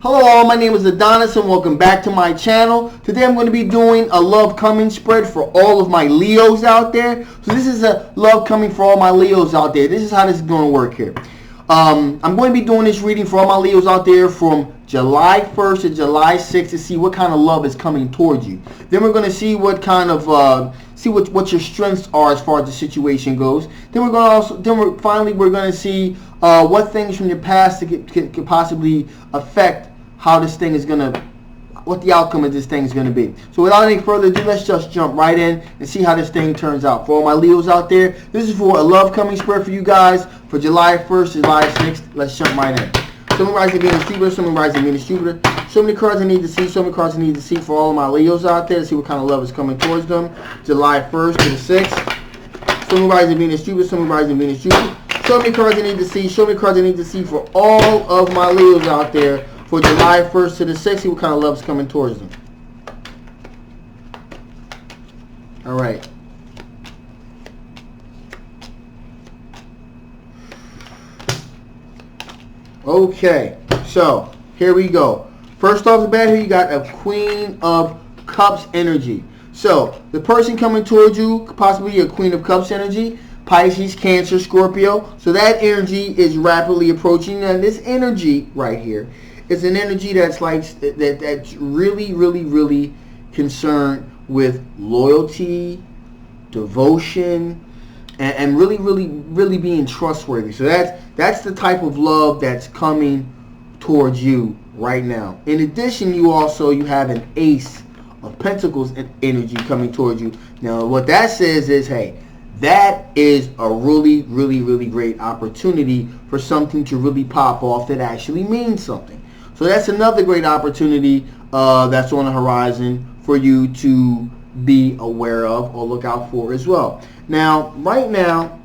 Hello all, my name is Adonis and welcome back to my channel. Today I'm going to be doing a love coming spread for all of my Leos out there. So this is a love coming for all my Leos out there. This is how this is going to work here. I'm going to be doing this reading for all my Leos out there from July 1st to July 6th to see what kind of love is coming towards you. Then we're going to see what kind of what your strengths are as far as the situation goes. Then we're going to see what things from your past could possibly affect how this thing is going to, what the outcome of this thing is going to be. So without any further ado, let's just jump right in and see how this thing turns out. For all my Leos out there, this is for a love coming spread for you guys for July 1st, July 6th. Let's jump right in. Show me rising Venus Jupiter, show me rising Venus Jupiter. Show me the cards I need to see, show me cards I need to see for all of my Leos out there. Let's see what kind of love is coming towards them. July 1st to the 6th. Show me rising Venus Jupiter, show me rising Venus Jupiter. Show me cards I need to see, show me cards I need to see for all of my Leos out there for July 1st to the 6th. See what kind of love is coming towards them. All right. Okay, so here we go. First off the bat here, you got a Queen of Cups energy. So the person coming towards you could possibly be a Queen of Cups energy. Pisces, Cancer, Scorpio. So that energy is rapidly approaching. And this energy right here is an energy that's like that's really concerned with loyalty, devotion, and really being trustworthy. So that's the type of love that's coming towards you right now. In addition, you have an Ace of Pentacles energy coming towards you. Now what that says is, hey, that is a really great opportunity for something to really pop off that actually means something. So that's another great opportunity that's on the horizon for you to be aware of or look out for as well. Now, right now,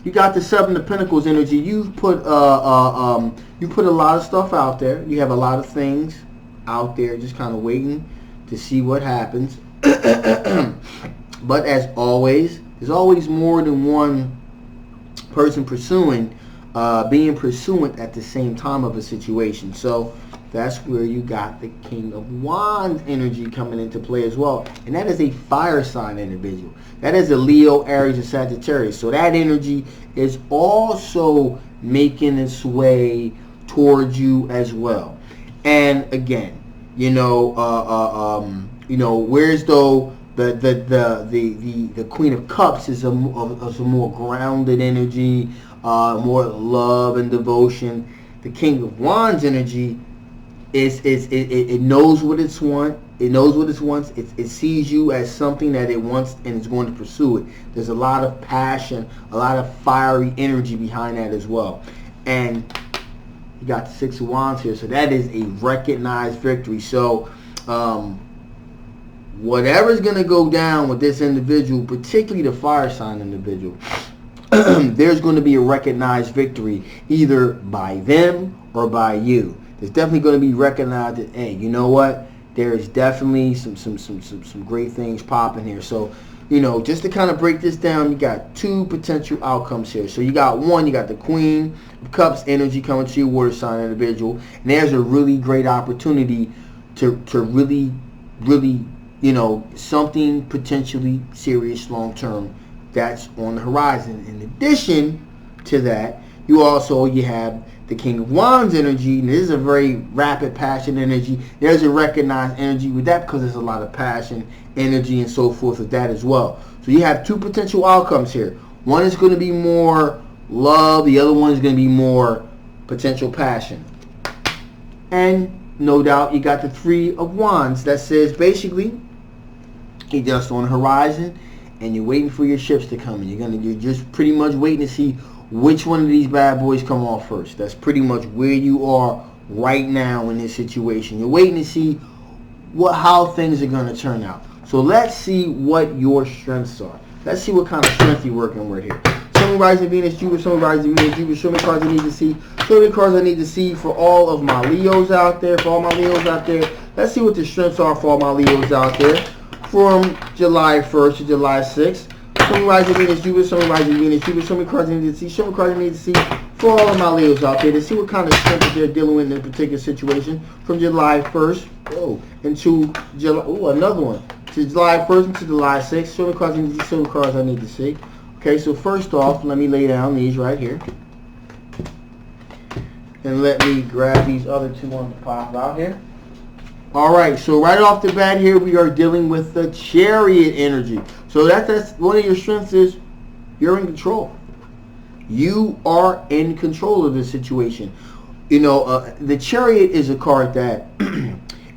you got the Seven of Pentacles energy. You've put a lot of stuff out there. You have a lot of things out there just kind of waiting to see what happens. But as always, there's always more than one person being pursuant at the same time of a situation. So that's where you got the King of Wands energy coming into play as well. And that is a fire sign individual. That is a Leo, Aries, and Sagittarius. So that energy is also making its way towards you as well. And again, whereas though the Queen of Cups is a more grounded energy, more love and devotion. The King of Wands energy it knows what it wants. It knows what it wants. It sees you as something that it wants and it's going to pursue it. There's a lot of passion, a lot of fiery energy behind that as well. And you got the Six of Wands here, so that is a recognized victory. So whatever's going to go down with this individual, particularly the fire sign individual, there's going to be a recognized victory either by them or by you. There's definitely going to be recognized that, hey, you know what? There is definitely some great things popping here. So, just to kind of break this down, you got two potential outcomes here. So you got one, you got the Queen of Cups energy coming to your water sign individual, and there's a really great opportunity to really something potentially serious long term that's on the horizon. In addition to that, you have the King of Wands energy, and this is a very rapid passion energy. There's a recognized energy with that because there's a lot of passion, energy, and so forth with that as well. So you have two potential outcomes here. One is going to be more love. The other one is going to be more potential passion. And no doubt you got the Three of Wands that says basically you're just on the horizon and you're waiting for your ships to come in. You're just pretty much waiting to see which one of these bad boys come off first. That's pretty much where you are right now in this situation. You're waiting to see how things are going to turn out. So let's see what your strengths are. Let's see what kind of strength you're working with here. Show me rising Venus Jupiter, show me rising Venus Jupiter, show me cards I need to see. Show me cards I need to see for all of my Leos out there, Let's see what the strengths are for all my Leos out there from July 1st to July 6th. Show me rising Venus, Jupiter, show me rising Venus, Jupiter, show me cards I need to see, show me cards I need to see for all of my Leos out there to see what kind of strength that they're dealing with in a particular situation from July 1st into July, another one, to July 1st into July 6th. Show me cards I need to see, show me cards I need to see. Okay, so first off, let me lay down these right here. And let me grab these other two ones to pop out here. Alright, so right off the bat here, we are dealing with the Chariot energy. So that's one of your strengths is you're in control. You are in control of the situation. You know, the Chariot is a card that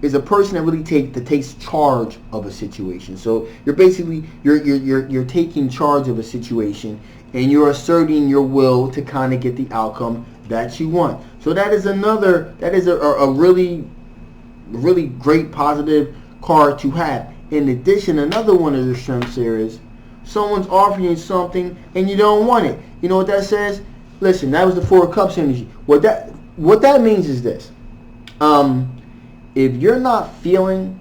is a person that really takes charge of a situation. So you're basically you're taking charge of a situation and you're asserting your will to kind of get the outcome that you want. So that is a really great positive card to have. In addition, another one of the strengths here is someone's offering you something and you don't want it. You know what that says? Listen, that was the Four of Cups energy. What that means is this. If you're not feeling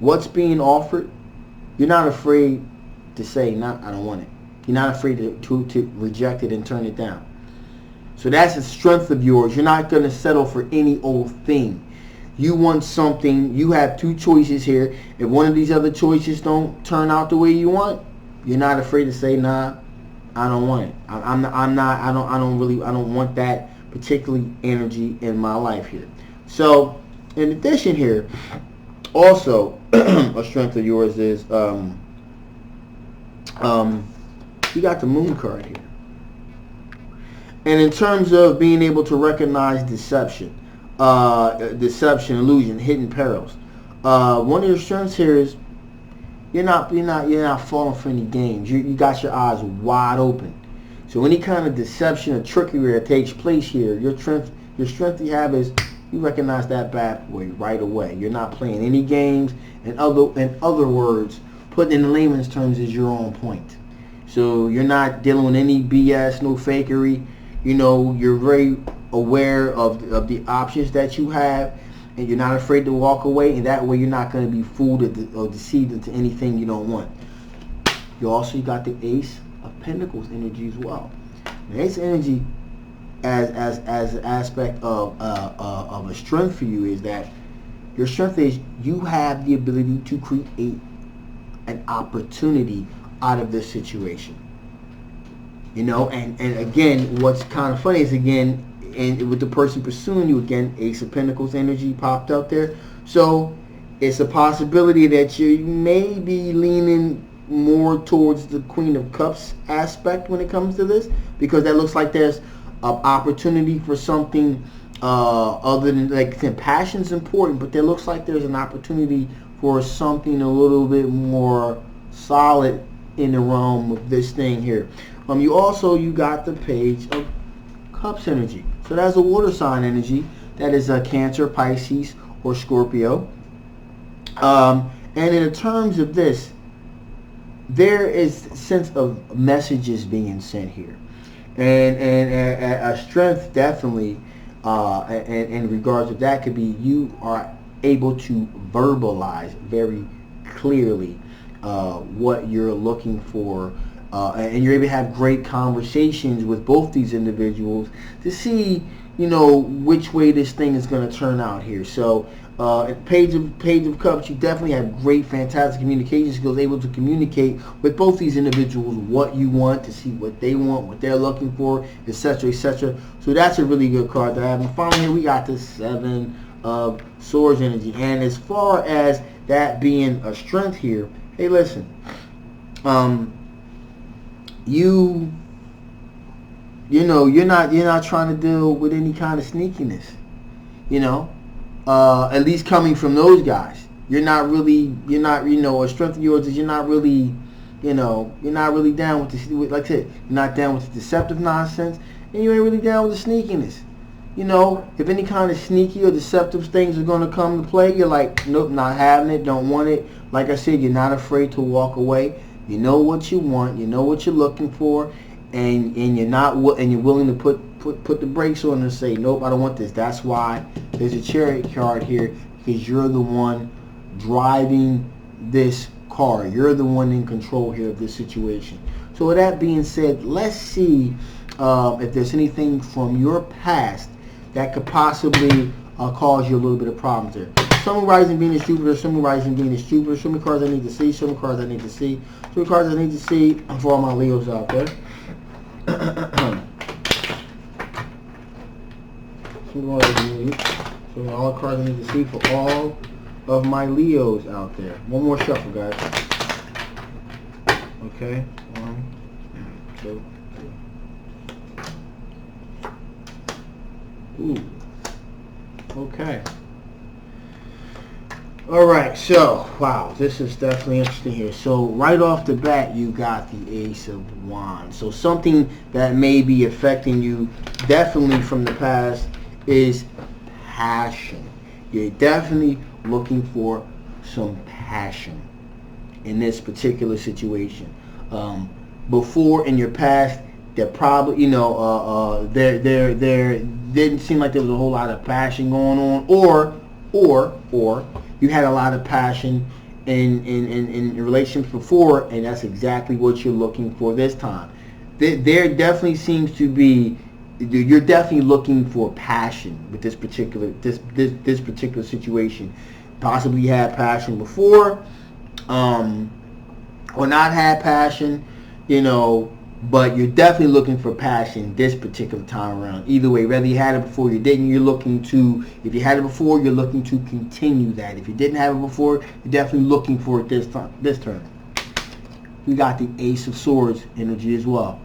what's being offered, you're not afraid to say, "No, I don't want it." You're not afraid to reject it and turn it down. So that's a strength of yours. You're not going to settle for any old thing. You want something. You have two choices here. If one of these other choices don't turn out the way you want, you're not afraid to say, "Nah, I don't want it. I don't want that particularly energy in my life here." So, in addition here, also a strength of yours is you got the Moon card here. And in terms of being able to recognize deception, illusion, hidden perils, one of your strengths here is you're not falling for any games. You got your eyes wide open. So any kind of deception or trickery that takes place here, your strength you have is you recognize that bad boy right away. You're not playing any games. In other words, put in the layman's terms, is you're on point. So you're not dealing with any BS, no fakery. You know, you're very aware of the options that you have, and you're not afraid to walk away, and that way you're not going to be fooled or deceived into anything you don't want. You also got the Ace of Pentacles energy as well. The Ace energy as an aspect of a strength for you is that your strength is you have the ability to create an opportunity out of this situation. You know, and again, what's kind of funny is, again, and with the person pursuing you, again, Ace of Pentacles energy popped up there. So it's a possibility that you may be leaning more towards the Queen of Cups aspect when it comes to this, because that looks like there's an opportunity for something other than, like, passion's important, but there looks like there's an opportunity for something a little bit more solid in the realm of this thing here. You got the Page of Cups energy. So that's a water sign energy. That is a Cancer, Pisces, or Scorpio. And in terms of this, there is a sense of messages being sent here. And a strength definitely in regards to that could be you are able to verbalize very clearly what you're looking for. And you're able to have great conversations with both these individuals to see, you know, which way this thing is going to turn out here. So, Page of Cups, you definitely have great, fantastic communication skills, able to communicate with both these individuals what you want, to see what they want, what they're looking for, etc., etc. So that's a really good card to have. And finally, here we got the Seven of Swords energy. And as far as that being a strength here, hey, listen, you know, you're not trying to deal with any kind of sneakiness, you know, at least coming from those guys. You know, a strength of yours is you're not really down with like I said, you're not down with the deceptive nonsense, and you ain't really down with the sneakiness. You know, if any kind of sneaky or deceptive things are going to come to play, you're like, nope, not having it, don't want it. Like I said, you're not afraid to walk away. You know what you want, you know what you're looking for, and you're willing to put the brakes on and say, nope, I don't want this. That's why there's a Chariot card here, because you're the one driving this car. You're the one in control here of this situation. So with that being said, let's see if there's anything from your past that could possibly cause you a little bit of problems there. Sun, rising, Venus, Jupiter, Sun, rising, Venus, Jupiter. Show me cards I need to see. Show me cards I need to see. Show me cards I need to see for all my Leos out there. Show me all the cards I need to see for all of my Leos out there. One more shuffle, guys. Okay. 1, 2, 3. Ooh. Okay. Alright, so, wow, this is definitely interesting here. So, right off the bat, you got the Ace of Wands. So, something that may be affecting you definitely from the past is passion. You're definitely looking for some passion in this particular situation. Before, in your past, there probably, you know, there didn't seem like there was a whole lot of passion going on, or you had a lot of passion in relationships before, and that's exactly what you're looking for this time. There definitely seems to be, you're definitely looking for passion with this particular situation. Possibly you had passion before, or not had passion, you know, but you're definitely looking for passion this particular time around. Either way, whether you had it before, you didn't, you're looking to, if you had it before, you're looking to continue that. If you didn't have it before, you're definitely looking for it this turn. We got the Ace of Swords energy as well.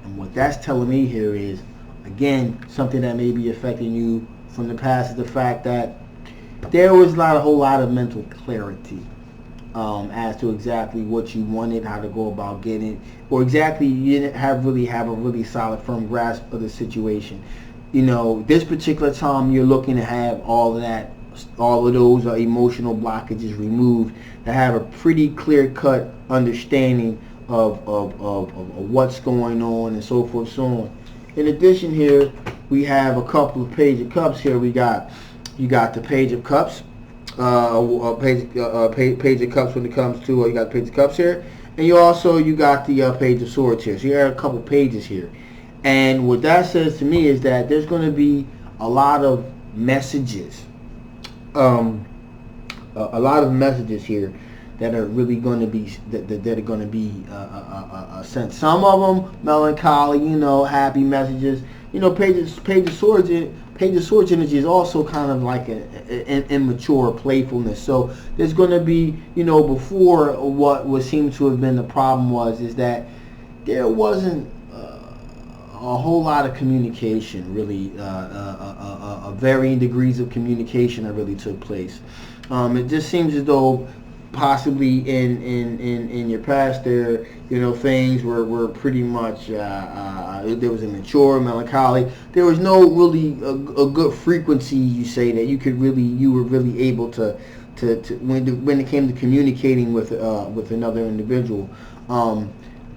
And what that's telling me here is, again, something that may be affecting you from the past is the fact that there was a whole lot of mental clarity as to exactly what you wanted, how to go about getting it, or exactly you didn't really have a really solid, firm grasp of the situation. You know, this particular time you're looking to have all of those emotional blockages removed, to have a pretty clear-cut understanding of what's going on and so forth, so on. In addition, here we have a couple of Page of Cups. Here you got the Page of Cups. Page of Cups when it comes to you got the Page of Cups here, and you got the Page of Swords here. So you have a couple pages here, and what that says to me is that there's going to be a lot of messages, a lot of messages here that are really going to be that are going to be sent. Some of them melancholy, you know, happy messages. You know, Page of Swords energy is also kind of like an immature playfulness. So there's going to be, you know, before what would seem to have been the problem is that there wasn't a whole lot of communication, really, varying degrees of communication that really took place. It just seems as though possibly in your past there, you know, things were pretty much there was a mature melancholy. There was no really a good frequency, you say, that you were really able to when it came to communicating with another individual.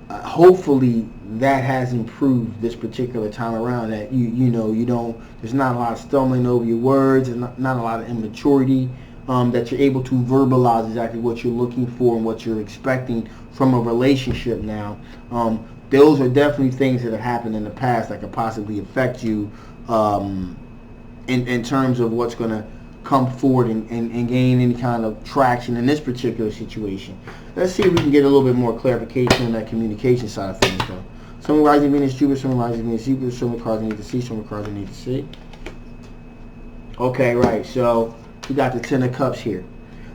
Hopefully that has improved this particular time around, that there's not a lot of stumbling over your words, and not a lot of immaturity. That you're able to verbalize exactly what you're looking for and what you're expecting from a relationship now. Those are definitely things that have happened in the past that could possibly affect you in terms of what's going to come forward and gain any kind of traction in this particular situation. Let's see if we can get a little bit more clarification on that communication side of things, though. Sun, rising, Venus, Jupiter, Sun, rising, Venus, Jupiter. Show me cards I need to see. Show me cards I need to see. Okay, right. So we got the Ten of Cups here.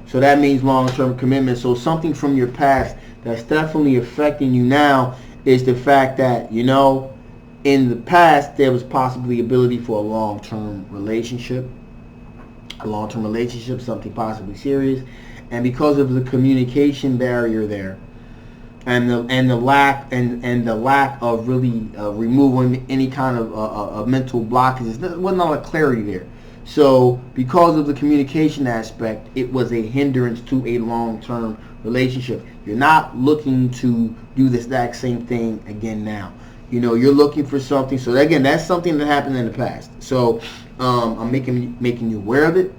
So that means long-term commitment. So something from your past that's definitely affecting you now is the fact that, you know, in the past there was possibly ability for a long-term relationship. Something possibly serious. And because of the communication barrier there, and the lack of really removing any kind of mental blockages, there wasn't a lot of clarity there. So because of the communication aspect, it was a hindrance to a long-term relationship. You're not looking to do this exact same thing again now. You know, you're looking for something. So again, that's something that happened in the past. So I'm making you aware of it,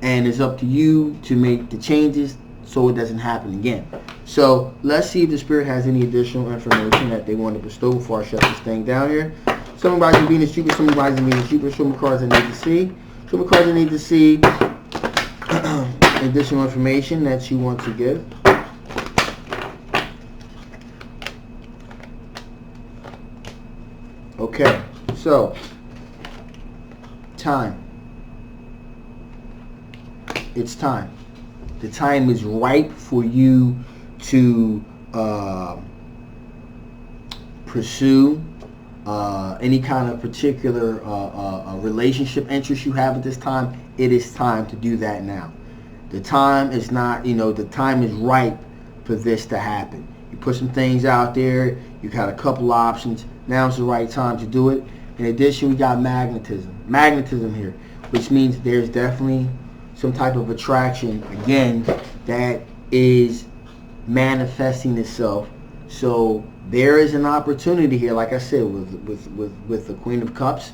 and it's up to you to make the changes so it doesn't happen again. So let's see if the Spirit has any additional information that they want to bestow before I shut this thing down here. Some of rising Venus, Jupiter, some of rising Venus, Jupiter. Show me cards I need to see. Show me cards I need to see. Additional information that you want to give. Okay, so time. It's time. The time is ripe for you to pursue any kind of particular relationship interest you have at this time. It is time to do that now. The time is not, the time is ripe for this to happen. You put some things out there. You got a couple options. Now is the right time to do it. In addition, we got magnetism. Magnetism here, which means there's definitely some type of attraction, again, that is manifesting itself. So there is an opportunity here, like I said, with the Queen of Cups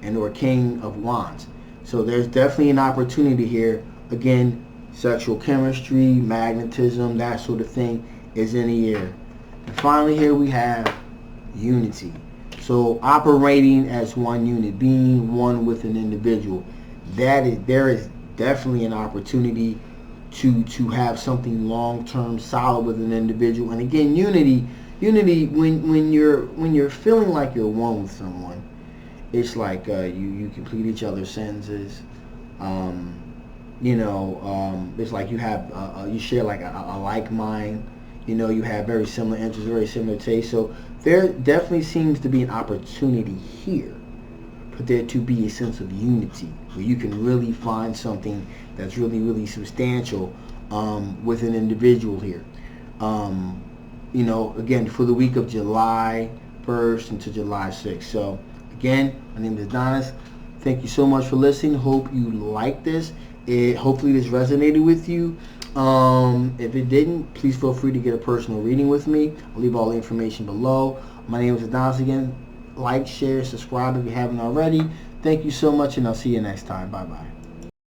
and or King of Wands. So there's definitely an opportunity here. Again, sexual chemistry, magnetism, that sort of thing is in the air. And finally here we have unity. So operating as one unit, being one with an individual. There is definitely an opportunity to have something long-term solid with an individual. And again, unity when you're feeling like you're one with someone, it's like you complete each other's sentences. It's like you have you share like a like mind. You have very similar interests, very similar tastes. So there definitely seems to be an opportunity here for there to be a sense of unity where you can really find something that's really, really substantial with an individual here. Again, for the week of July 1st into July 6th. So again, my name is Adonis. Thank you so much for listening. Hope you like this. Hopefully this resonated with you. If it didn't, please feel free to get a personal reading with me. I'll leave all the information below. My name is Adonis again. Like, share, subscribe if you haven't already. Thank you so much, and I'll see you next time. Bye-bye.